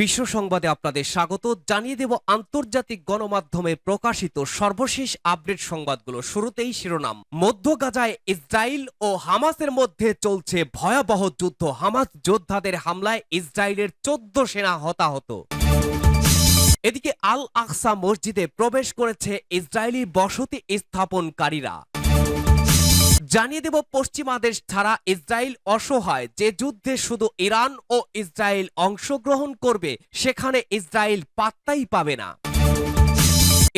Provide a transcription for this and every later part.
বিশ্ব সংবাদে আপনাদের স্বাগত জানিয়ে দেব আন্তর্জাতিক গণমাধ্যমে প্রকাশিত সর্বশেষ আপডেট সংবাদগুলো। শুরুতেই শিরোনাম। মধ্য গাজায় ইসরায়েল ও হামাসের মধ্যে চলছে ভয়াবহ যুদ্ধ। হামাস যোদ্ধাদের হামলায় ইসরায়েলের 14 সেনা হতাহত। এদিকে আল আকসা মসজিদে প্রবেশ করেছে ইসরায়েলি বসতি স্থাপনকারীরা। জানিয়ে দেব পশ্চিমা দেশ ছাড়া ইসরায়েল অসহায়। যে যুদ্ধে শুধু ইরান ও ইসরায়েল অংশগ্রহণ করবে সেখানে ইসরায়েল পাত্তাই পাবে না।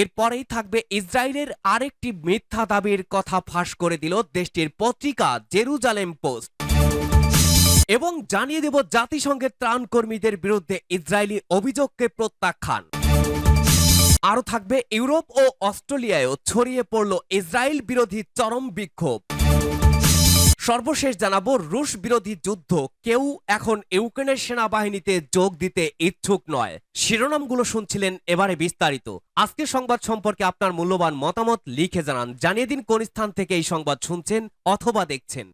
এরপরেই থাকবে ইসরায়েলের আরেকটি মিথ্যা দাবির কথা ফাঁস করে দিল দেশটির পত্রিকা জেরুজালেম পোস্ট। এবং জানিয়ে দেব জাতিসংঘের ত্রাণকর্মীদের বিরুদ্ধে ইসরায়েলি অভিযোগকে প্রত্যাখ্যান। আরও থাকবে ইউরোপ ও অস্ট্রেলিয়ায়ও ছড়িয়ে পড়ল ইসরায়েল বিরোধী চরম বিক্ষোভ। সর্বশেষ জানাবো রুশ বিরোধী যুদ্ধ। কেউ এখন ইউক্রেনের সেনাবাহিনীতে যোগ দিতে ইচ্ছুক নয়। শিরোনামগুলো শুনছিলেন, এবারে বিস্তারিত। আজকের সংবাদ সম্পর্কে আপনার মূল্যবান মতামত লিখে জানান। জানিয়ে দিন কোন স্থান থেকে এই সংবাদ শুনছেন অথবা দেখছেন।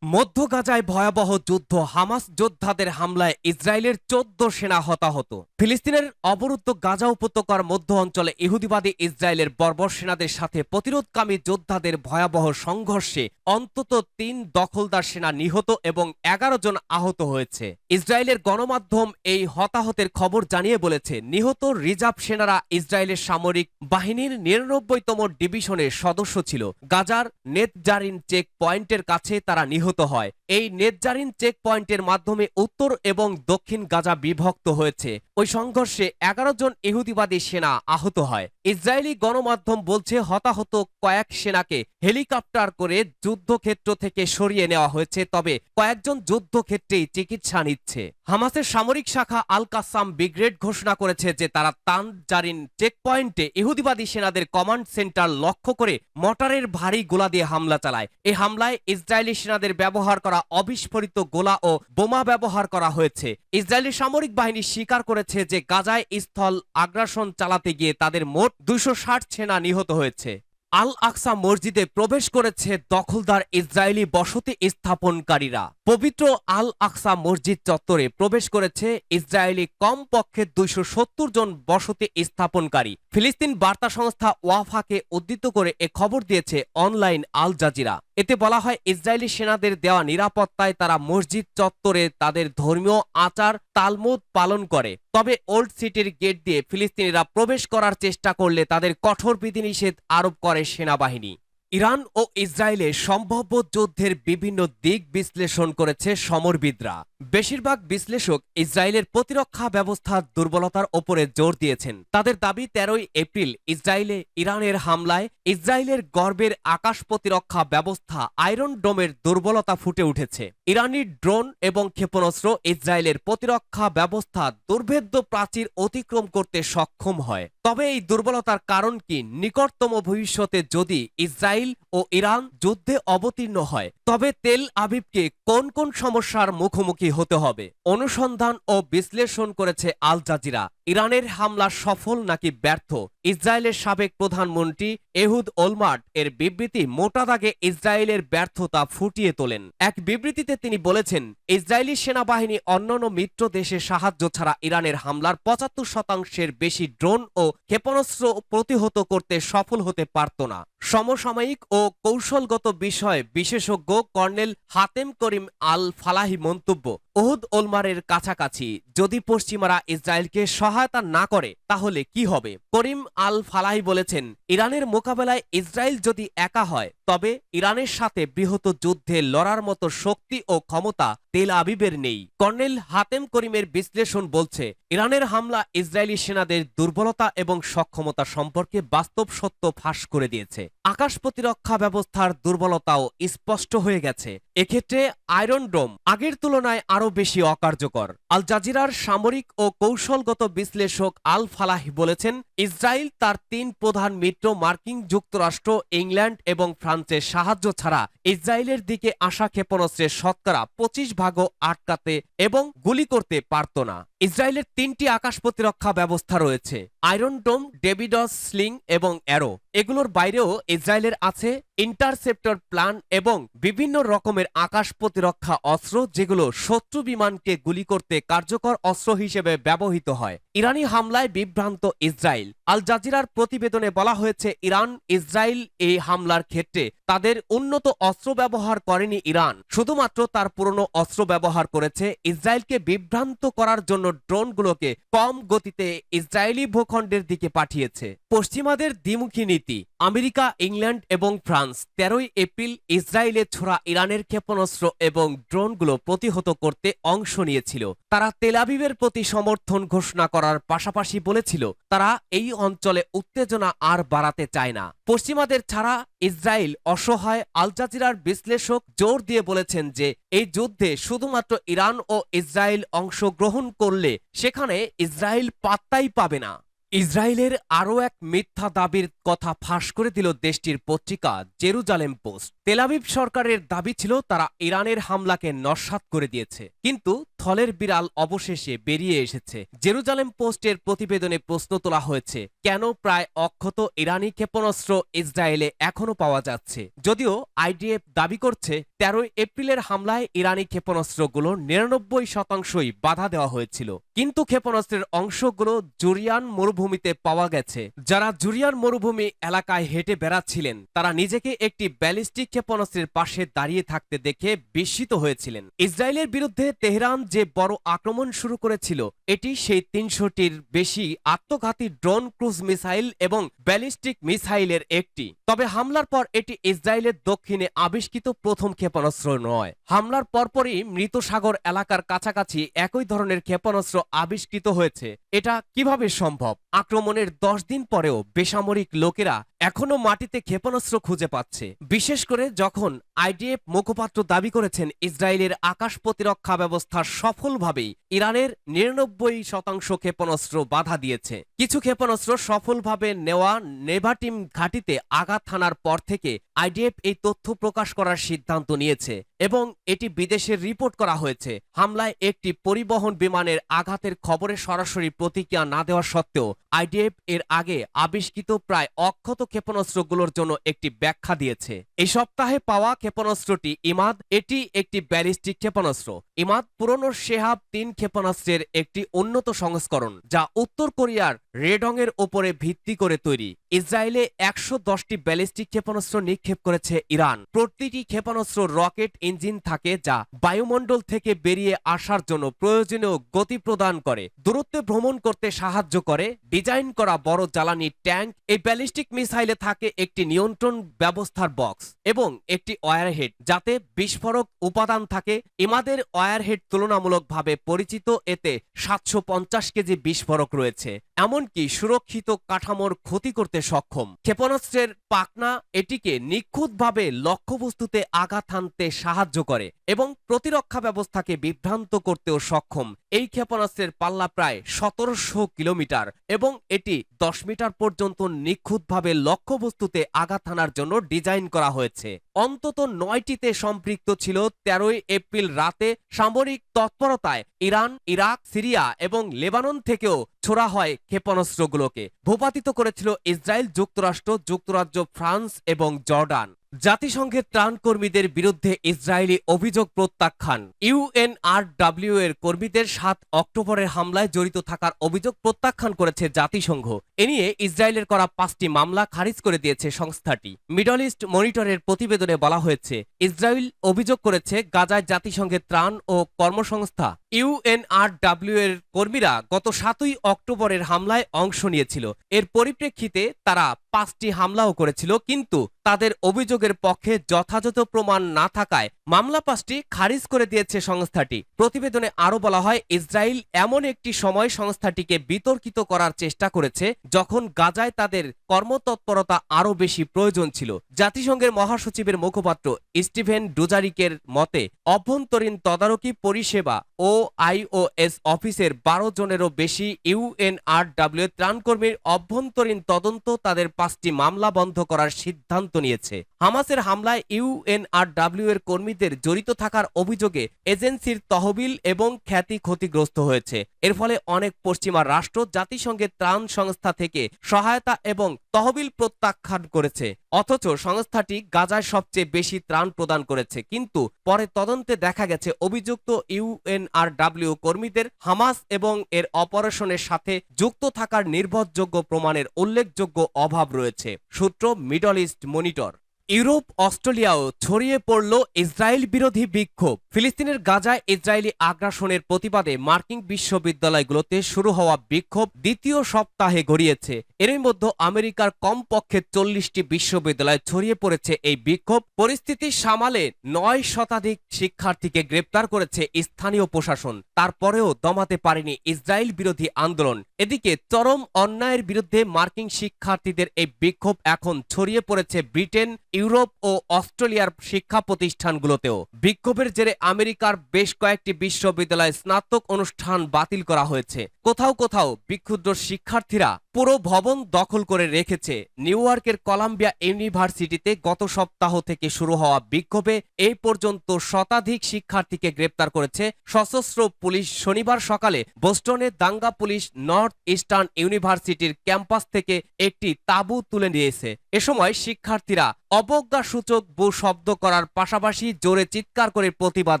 মধ্য গাজায় ভয়াবহ যুদ্ধ। হামাস যোদ্ধাদের হামলায় ইসরায়েলের 14 সেনা হতাহত। ফিলিস্তিনের অবরুদ্ধ গাজা উপত্যকার মধ্য অঞ্চলে ইহুদিবাদী ইসরায়েলের বর্বর সেনাদের সাথে প্রতিরোধকামী যোদ্ধাদের ভয়াবহ সংঘর্ষে অন্তত 3 দখলদার সেনা নিহত এবং 11 জন আহত হয়েছে। ইসরায়েলের গণমাধ্যম এই হতাহতের খবর জানিয়ে বলেছে, নিহত রিজার্ভ সেনারা ইসরায়েলের সামরিক বাহিনীর 99তম ডিভিশনের সদস্য ছিল। গাজার নেতজারিন চেক পয়েন্টের কাছে তারা নিহত হয়। এই নেতজারিন চেক পয়েন্টের মাধ্যমে উত্তর এবং দক্ষিণ গাজা বিভক্ত হয়েছে। ওই সংঘর্ষে 11 জন ইহুদিবাদী সেনা আহত হয়। ইসরায়েলি গণমাধ্যম বলছে, হতাহত কয়েক সেনাকে হেলিকপ্টার করে যুদ্ধক্ষেত্র থেকে সরিয়ে নেওয়া হয়েছে, তবে কয়েকজন যুদ্ধক্ষেত্রেই চিকিৎসা নিচ্ছে। হামাসের সামরিক শাখা আল কাসাম ব্রিগেড ঘোষণা করেছে যে তারা তানজারিন চেকপয়েন্টে ইহুদিবাদী সেনাদের কমান্ড সেন্টার লক্ষ্য করে মর্টারের ভারী গোলা দিয়ে হামলা চালায়। এই হামলায় ইসরায়েলি সেনাদের ব্যবহার করা অবিস্ফোরিত গোলা ও বোমা ব্যবহার করা হয়েছে। ইসরায়েলি সামরিক বাহিনী স্বীকার করেছে যে গাজায় স্থল আগ্রাসন চালাতে গিয়ে তাদের মোট 260 সেনা নিহত হয়েছে। আল আকসা মসজিদে প্রবেশ করেছে দখলদার ইসরায়েলি বসতি স্থাপনকারীরা। পবিত্র আল আকসা মসজিদ চত্বরে প্রবেশ করেছে ইসরায়েলি কমপক্ষে 270 জন বসতি স্থাপনকারী। ফিলিস্তিন বার্তা সংস্থা ওয়াফাকে উদ্ধৃত করে এ খবর দিয়েছে অনলাইন আল জাজিরা। এতে বলা হয়, ইসরায়েলি সেনাদের দেওয়া নিরাপত্তায় তারা মসজিদ চত্বরে তাদের ধর্মীয় আচার তালমুদ পালন করে। তবে ওল্ড সিটির গেট দিয়ে ফিলিস্তিনিরা প্রবেশ করার চেষ্টা করলে তাদের কঠোর বিধিনিষেধ আরোপ করে সেনাবাহিনী। ইরান ও ইসরায়েলের সম্ভাব্য যুদ্ধের বিভিন্ন দিক বিশ্লেষণ করেছে সমরবিদরা। বেশিরভাগ বিশ্লেষক ইসরায়েলের প্রতিরক্ষা ব্যবস্থার দুর্বলতার ওপরে জোর দিয়েছেন। তাদের দাবি, 13 এপ্রিল ইসরায়েলে ইরানের হামলায় ইসরায়েলের গর্বের আকাশ প্রতিরক্ষা ব্যবস্থা আয়রন ডোমের দুর্বলতা ফুটে উঠেছে। ইরানি ড্রোন এবং ক্ষেপণাস্ত্র ইসরায়েলের প্রতিরক্ষা ব্যবস্থা দুর্ভেদ্য প্রাচীর অতিক্রম করতে সক্ষম হয়। তবে এই দুর্বলতার কারণ কি? নিকটতম ভবিষ্যতে যদি ইসরায়েল ও ইরান যুদ্ধে অবতীর্ণ হয়, তবে তেল আবিবকে কোন কোন সমস্যার মুখোমুখি হতে হবে? অনুসন্ধান ও বিশ্লেষণ করেছে আল জাজিরা। ইরানের হামলা সফল নাকি ব্যর্থ? ইসরায়েলের সাবেক প্রধানমন্ত্রী এহুদ ওলমার্ট এর বিবৃতি মোটা দাগে ইসরায়েলের ব্যর্থতা ফুটিয়ে তোলেন। এক বিবৃতিতে তিনি বলেছেন, ইসরায়েলি সেনাবাহিনী অন্যান্য মিত্র দেশের সাহায্য ছাড়া ইরানের হামলার 75% বেশি ড্রোন ও ক্ষেপণাস্ত্র প্রতিহত করতে সফল হতে পারত না। সমসাময়িক ও কৌশলগত বিষয়ে বিশেষজ্ঞ কর্নেল হাতেম করিম আল ফালাহি মন্তব্য, ওহুদ ওলমারের কাছাকাছি যদি পশ্চিমারা ইসরায়েলকে সহায়তা না করে তাহলে কি হবে? করিম আল ফালাহি বলেছেন, ইরানের মোকাবেলায় ইসরায়েল যদি একা হয় তবে ইরানের সাথে বৃহৎ যুদ্ধে লড়ার মতো শক্তি ও ক্ষমতা তেল আবিবের নেই। কর্নেল হাতেম করিমের বিশ্লেষণ বলছে, ইরানের হামলা ইসরায়েলি সেনাদের দুর্বলতা এবং সক্ষমতা সম্পর্কে বাস্তব সত্য ফাঁস করে দিয়েছে। আকাশ প্রতিরক্ষা ব্যবস্থার দুর্বলতাও স্পষ্ট হয়ে গেছে। এক্ষেত্রে আয়রন ডোম আগের তুলনায় আরও বেশি অকার্যকর। আল জাজিরার সামরিক ও কৌশলগত বিশ্লেষক আল ফালাহি বলেছেন, ইসরায়েল তার 3 প্রধান মিত্র মার্কিন যুক্তরাষ্ট্র, ইংল্যান্ড এবং ফ্রান্সের সাহায্য ছাড়া ইসরায়েলের দিকে আসা ক্ষেপণাস্ত্রের শতকরা 25% আটকাতে এবং গুলি করতে পারত না। ইসরায়েলের 3টি আকাশ প্রতিরক্ষা ব্যবস্থা রয়েছে, আয়রন ডোম, ডেভিডস, স্লিং এবং অ্যারো। এগুলোর বাইরেও ইসরায়েলের আছে ইন্টারসেপ্টর প্ল্যান এবং বিভিন্ন রকমের আকাশ প্রতিরক্ষা অস্ত্র, যেগুলো শত্রু বিমানকে গুলি করতে কার্যকর অস্ত্র হিসেবে ব্যবহৃত হয়। ইরানি হামলায় বিভ্রান্ত ইসরায়েল। আল জাজিরার প্রতিবেদনে বলা হয়েছে, ইরান ইসরায়েল এই হামলার ক্ষেত্রে তাদের উন্নত অস্ত্র ব্যবহার করেনি। ইরান শুধুমাত্র তার পুরনো অস্ত্র ব্যবহার করেছে। ইসরায়েলকে বিভ্রান্ত করার জন্য ড্রোনগুলোকে কম গতিতে ইসরায়েলি ভূখণ্ডের দিকে পাঠিয়েছে। পশ্চিমাদের দ্বিমুখী নীতি। আমেরিকা, ইংল্যান্ড এবং ফ্রান্স 13 এপ্রিল ইসরায়েলে ছোড়া ইরানের ক্ষেপণাস্ত্র এবং ড্রোনগুলো প্রতিহত করতে অংশ নিয়েছিল। তারা তেল আবিবের প্রতি সমর্থন ঘোষণা করার পাশাপাশি বলেছিল তারা এই অঞ্চলে উত্তেজনা আর বাড়াতে চায় না। পশ্চিমাদের ছাড়া ইসরায়েল অসহায়। আল জাজিরার বিশ্লেষক জোর দিয়ে বলেছেন যে এই যুদ্ধে শুধুমাত্র ইরান ও ইসরায়েল অংশগ্রহণ করলে সেখানে ইসরায়েল পাত্তাই পাবে না। ইসরায়েলের আরও এক মিথ্যা দাবির কথা ফাঁস করে দিল দেশটির পত্রিকা জেরুজালেম পোস্ট। তেল আবিব সরকারের দাবি ছিল তারা ইরানের হামলাকে নস্যাৎ করে দিয়েছে, কিন্তু থলের বিড়াল অবশেষে বেরিয়ে এসেছে। জেরুজালেম পোস্টের প্রতিবেদনে প্রশ্ন তোলা হয়েছে, কেন প্রায় অক্ষত ইরানি ক্ষেপণাস্ত্র ইসরায়েলে এখনো পাওয়া যাচ্ছে। যদিও আইডিএফ দাবি করছে 13 এপ্রিলের হামলায় ইরানি ক্ষেপণাস্ত্রগুলো 99%ই বাধা দেওয়া হয়েছিল, কিন্তু ক্ষেপণাস্ত্রের অংশগুলো জুরিয়ান মরুভূমিতে পাওয়া গেছে। যারা জুরিয়ান মরুভূমি এলাকায় হেঁটে বেড়াচ্ছিলেন তারা নিজেকে একটি ব্যালিস্টিক ক্ষেপণাস্ত্রের পাশে দাঁড়িয়ে থাকতে দেখে বিস্মিত হয়েছিলেন। ইসরায়েলের বিরুদ্ধে তেহরান যে বড় আক্রমণ শুরু করেছিল, এটি সেই 300টির বেশি আত্মঘাতী ড্রোন, ক্রুজ মিসাইল এবং ব্যালিস্টিক মিসাইলের একটি। তবে হামলার পর এটি ইসরায়েলের দক্ষিণে আবিষ্কৃত প্রথম ক্ষেপণাস্ত্র নয়। হামলার পরপরই মৃত সাগর এলাকার কাছাকাছি একই ধরনের ক্ষেপণাস্ত্র আবিষ্কৃত হয়েছে। এটা কিভাবে সম্ভব? আক্রমণের 10 দিন পরেও বেসামরিক লোকেরা এখনো মাটিতে ক্ষেপণাস্ত্র খুঁজে পাচ্ছে, বিশেষ করে যখন আইডিএফ মুখপাত্র দাবি করেছেন ইসরায়েলের আকাশ প্রতিরক্ষা ব্যবস্থা সফলভাবেই ইরানের 99% ক্ষেপণাস্ত্র বাধা দিয়েছে। কিছু ক্ষেপণাস্ত্র সফলভাবে নেওয়া নেভাটিম ঘাঁটিতে আঘাত হানার পর থেকে আইডিএফ এই তথ্য প্রকাশ করার সিদ্ধান্ত নিয়েছে এবং এটি বিদেশে রিপোর্ট করা হয়েছে। হামলায় একটি পরিবহন বিমানের আঘাতের খবরে সরাসরি প্রতিক্রিয়া না দেওয়া সত্ত্বেও আইডিএফ এর আগে আবিষ্কৃত প্রায় অক্ষত ক্ষেপণাস্ত্রগুলোর জন্য একটি ব্যাখ্যা দিয়েছে। এই সপ্তাহে পাওয়া ক্ষেপণাস্ত্রটি ইমাদ। এটি একটি ব্যালিস্টিক ক্ষেপণাস্ত্র। ইমাদ পুরনো শেহাব 3 ক্ষেপণাস্ত্রের একটি উন্নত সংস্করণ, যা উত্তর কোরিয়ার রেডং-এর ওপরে ভিত্তি করে তৈরি। ইসরায়েলে 110টি ব্যালিস্টিক ক্ষেপণাস্ত্র নিক্ষেপ করেছে ইরান। প্রতিটি ক্ষেপণাস্ত্র রকেট ইঞ্জিন থাকে, যা বায়ুমণ্ডল থেকে বেরিয়ে আসার জন্য প্রয়োজনীয় গতি প্রদান করে, দূরত্বে ভ্রমণ করতে সাহায্য করে। ডিজাইন করা বড় জ্বালানি ট্যাঙ্ক। এই ব্যালিস্টিক মিসাইলে থাকে একটি নিয়ন্ত্রণ ব্যবস্থার বক্স এবং একটি ওয়্যারহেড, যাতে বিস্ফোরক উপাদান থাকে। ইমাদের ওয়্যারহেড তুলনামূলকভাবে পরিচিত, এতে 750 কেজি বিস্ফোরক রয়েছে, এমনকি সুরক্ষিত কাঠামোর ক্ষতি করতে সক্ষম। ক্ষেপণাস্ত্রের পাখনা এটিকে নিখুঁতভাবে লক্ষ্যবস্তুতে আঘাত হানতে সাহায্য করে এবং প্রতিরক্ষা ব্যবস্থাকে বিভ্রান্ত করতেও সক্ষম। এই ক্ষেপণাস্ত্রের পাল্লা প্রায় 1700 কিলোমিটার এবং এটি 10 মিটার পর্যন্ত নিখুঁতভাবে লক্ষ্যবস্তুতে আঘাত হানার জন্য ডিজাইন করা হয়েছে। অন্তত 9টিতে সম্পৃক্ত ছিল 13 এপ্রিল রাতে সামরিক তৎপরতায় ইরান, ইরাক, সিরিয়া এবং লেবানন থেকেও ছোড়া হয় ক্ষেপণাস্ত্রগুলোকে। ভূপাতিত করেছিল ইসরায়েল, যুক্তরাষ্ট্র, যুক্তরাজ্য, ফ্রান্স এবং জর্ডান। জাতিসংঘের ত্রাণকর্মীদের বিরুদ্ধে ইসরায়েলি অভিযোগ প্রত্যাখ্যান। ইউএনআরডব্লিউ এর কর্মীদের 7 অক্টোবরের হামলায় জড়িত থাকার অভিযোগ প্রত্যাখ্যান করেছে জাতিসংঘ। এ নিয়ে ইসরায়েলের করা 5টি মামলা খারিজ করে দিয়েছে সংস্থাটি। মিডল ইস্ট মনিটরের প্রতিবেদনে বলা হয়েছে, ইসরায়েল অভিযোগ করেছে গাজায় জাতিসংঘের ত্রাণ ও কর্মসংস্থা ইউএনআরডব্লিউ এর কর্মীরা গত 7ই অক্টোবরের হামলায় অংশ নিয়েছিল। এর পরিপ্রেক্ষিতে তারা 5টি হামলাও করেছিল, কিন্তু তাদের অভিযোগের পক্ষে যথাযথ প্রমাণ না থাকায় মামলা 5টি খারিজ করে দিয়েছে সংস্থাটি। প্রতিবেদনে আরো বলা হয়, ইসরায়েল এমন একটি সময় সংস্থাটিকে বিতর্কিত করার চেষ্টা করেছে যখন গাজায় তাদের কর্মতৎপরতা আরো বেশি প্রয়োজন ছিল। জাতিসংঘের মহাসচিবের মুখপাত্র স্টিভেন ডুজারিকের মতে, অভ্যন্তরীণ তদারকি পরিষেবা ও আইওএস অফিসের 12 জনেরও বেশি ইউএনআরডব্লিউ ত্রাণকর্মীর অভ্যন্তরীণ তদন্ত তাদের 5টি মামলা বন্ধ করার সিদ্ধান্ত নিয়েছে। হামাসের হামলায় ইউএনআরডব্লিউ এর কর্মীদের জড়িত থাকার অভিযোগে এজেন্সির তহবিল এবং খ্যাতি ক্ষতিগ্রস্ত হয়েছে। এর ফলে অনেক পশ্চিমা রাষ্ট্র জাতিসংঘের ত্রাণ সংস্থা থেকে সহায়তা এবং তহবিল প্রত্যাখ্যান করেছে। অথচ সংস্থাটি গাজায় সবচেয়ে বেশি ত্রাণ প্রদান করেছে। কিন্তু পরে তদন্তে দেখা গেছে অভিযুক্ত ইউএনআরডব্লিউ কর্মীদের হামাস এবং এর অপারেশনের সাথে যুক্ত থাকার নির্ভরযোগ্য প্রমাণের উল্লেখযোগ্য অভাব রয়েছে। সূত্র মিডল ইস্ট মনিটর। ইউরোপ, অস্ট্রেলিয়াও ছড়িয়ে পড়ল ইসরায়েল বিরোধী বিক্ষোভ। ফিলিস্তিনের গাজায় ইসরায়েলি আগ্রাসনের প্রতিবাদে মার্কিন বিশ্ববিদ্যালয়গুলোতে শুরু হওয়া বিক্ষোভ দ্বিতীয় সপ্তাহে গড়িয়েছে। এরই মধ্যে আমেরিকার কমপক্ষে 40টি বিশ্ববিদ্যালয়ে ছড়িয়ে পড়েছে এই বিক্ষোভ। পরিস্থিতি সামালে 9 শতাধিক শিক্ষার্থীকে গ্রেপ্তার করেছে স্থানীয় প্রশাসন। তারপরেও দমাতে পারেনি ইসরায়েল বিরোধী আন্দোলন। এদিকে চরম অন্যায়ের বিরুদ্ধে মার্কিন শিক্ষার্থীদের এই বিক্ষোভ এখন ছড়িয়ে পড়েছে ব্রিটেন, ইউরোপ ও অস্ট্রেলিয়ার শিক্ষা প্রতিষ্ঠানগুলোতেও। বিক্ষোভের জেরে আমেরিকার বেশ কয়েকটি বিশ্ববিদ্যালয়ে স্নাতক অনুষ্ঠান বাতিল করা হয়েছে। কোথাও কোথাও বিক্ষুব্ধ শিক্ষার্থীরা পুরো ভবন দখল করে রেখেছে। নিউ ইয়র্কের কলাম্বিয়া ইউনিভার্সিটিতে গত সপ্তাহ থেকে শুরু হওয়া বিক্ষোভে এই পর্যন্ত শতাধিক শিক্ষার্থীকে গ্রেপ্তার করেছে সশস্ত্র পুলিশ। শনিবার সকালে বোস্টনে দাঙ্গা পুলিশ নর্থ ইস্টার্ন ইউনিভার্সিটির ক্যাম্পাস থেকে একটি তাঁবু তুলে নিয়েছে। এ সময় শিক্ষার্থীরা অবজ্ঞাসূচক শব্দ করার পাশাপাশি জোরে চিৎকার করে প্রতিবাদ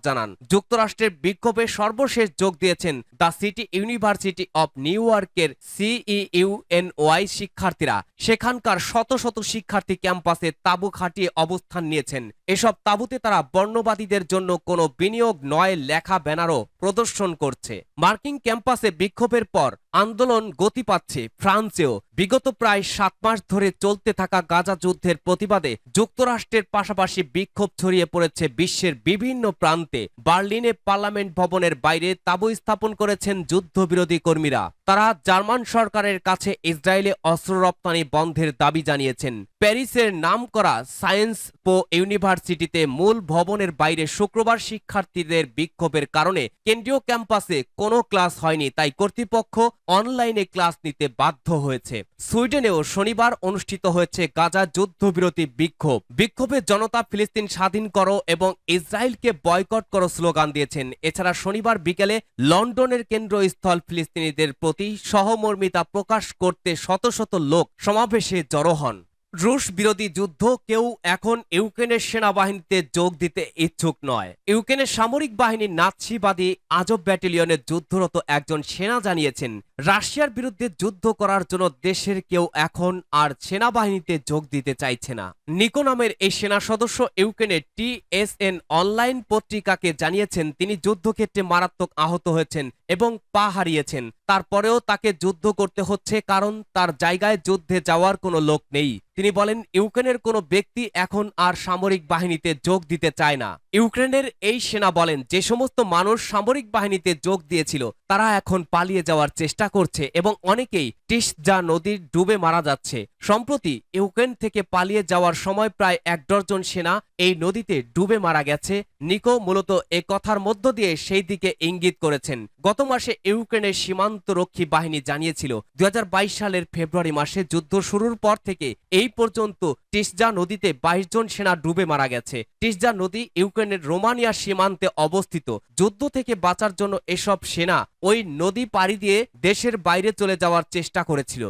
জানান। যুক্তরাষ্ট্রের বিক্ষোভে সর্বশেষ যোগ দিয়েছেন the city university of new ইয়র্কের CEUNY শিক্ষার্থীরা। সেখানকার শত শত শিক্ষার্থী ক্যাম্পাসে তাঁবু খাটিয়ে অবস্থান নিয়েছেন। এসব তাঁবুতে তারা বর্ণবাদীদের জন্য কোনো বিনিয়োগ নয় লেখা ব্যানারও প্রদর্শন করছে। মার্কিন ক্যাম্পাসে বিক্ষোভের পর আন্দোলন গতি পাচ্ছে ফ্রান্সেও। বিগত প্রায় 7 মাস ধরে চলতে থাকা গাজা যুদ্ধের প্রতিবাদে যুক্তরাষ্ট্রের পাশাপাশি বিক্ষোভ ছড়িয়ে পড়েছে বিশ্বের বিভিন্ন প্রান্তে। বার্লিনে পার্লামেন্ট ভবনের বাইরে তাঁবু স্থাপন করেছেন যুদ্ধবিরোধী কর্মীরা। তারা জার্মান সরকারের কাছে ইসরায়েলে অস্ত্র রপ্তানি বন্ধের দাবি জানিয়েছেন। প্যারিসের নামকরা সায়েন্স পো ইউনিভার্সিটিতে মূল ভবনের বাইরে শুক্রবার শিক্ষার্থীদের বিক্ষোভের কারণে কেন্দ্রীয় ক্যাম্পাসে কোনো ক্লাস হয়নি, তাই কর্তৃপক্ষ অনলাইনে ক্লাস নিতে বাধ্য হয়েছে। সুইডেনেও শনিবার অনুষ্ঠিত হয়েছে গাজা যুদ্ধবিরতি বিক্ষোভ। বিক্ষোভে জনতা ফিলিস্তিন স্বাধীন করো এবং ইসরায়েলকে বয়কট করো স্লোগান দিয়েছেন। এছাড়া শনিবার বিকেলে লন্ডনের কেন্দ্রস্থল ফিলিস্তিনিদের প্রতি সহমর্মিতা প্রকাশ করতে শত শত লোক সমাবেশে জড়ো হন। রুশ বিরোধী যুদ্ধ কেউ এখন ইউক্রেনের সেনাবাহিনীতে যোগ দিতে ইচ্ছুক নয়। ইউক্রেনের সামরিক বাহিনীর নাৎসিবাদী আজব ব্যাটালিয়নের যুদ্ধরত একজন সেনা জানিয়েছেন, রাশিয়ার বিরুদ্ধে যুদ্ধ করার জন্য দেশের কেউ এখন আর সেনাবাহিনীতে যোগ দিতে চাইছে না। নিকো নামের এই সেনা সদস্য ইউক্রেনের TSN অনলাইন পত্রিকাকে জানিয়েছেন তিনি যুদ্ধক্ষেত্রে মারাত্মক আহত হয়েছেন এবং পা হারিয়েছেন। তারপরেও তাকে যুদ্ধ করতে হচ্ছে কারণ তার জায়গায় যুদ্ধে যাওয়ার কোনো লোক নেই। তিনি বলেন, ইউক্রেনের কোনো ব্যক্তি এখন আর সামরিক বাহিনীতে যোগ দিতে চায় না। ইউক্রেনের এই সেনা বলেন, যে সমস্ত মানুষ সামরিক বাহিনীতে যোগ দিয়েছিল তারা এখন পালিয়ে যাওয়ার চেষ্টা করছে এবং অনেকেই টিসজা নদীর ডুবে মারা যাচ্ছে। সম্প্রতি ইউক্রেন থেকে পালিয়ে যাওয়ার সময় প্রায় 1 ডজন সেনা এই নদীতে ডুবে মারা গেছে। নিকো মূলত এ কথার মধ্য দিয়ে সেই দিকে ইঙ্গিত করেছেন। গত মাসে ইউক্রেনের সীমান্তরক্ষী বাহিনী জানিয়েছিল 2022 সালের ফেব্রুয়ারি মাসে যুদ্ধ শুরুর পর থেকে এই পর্যন্ত টিসজা নদীতে 22 জন সেনা ডুবে মারা গেছে। টিসজা নদী ইউক্রেনের রোমানিয়া সীমান্তে অবস্থিত। যুদ্ধ থেকে বাঁচার জন্য এসব সেনা ওই নদী পাড়ি দিয়ে দেশের বাইরে চলে যাওয়ার চেষ্টা করেছিল।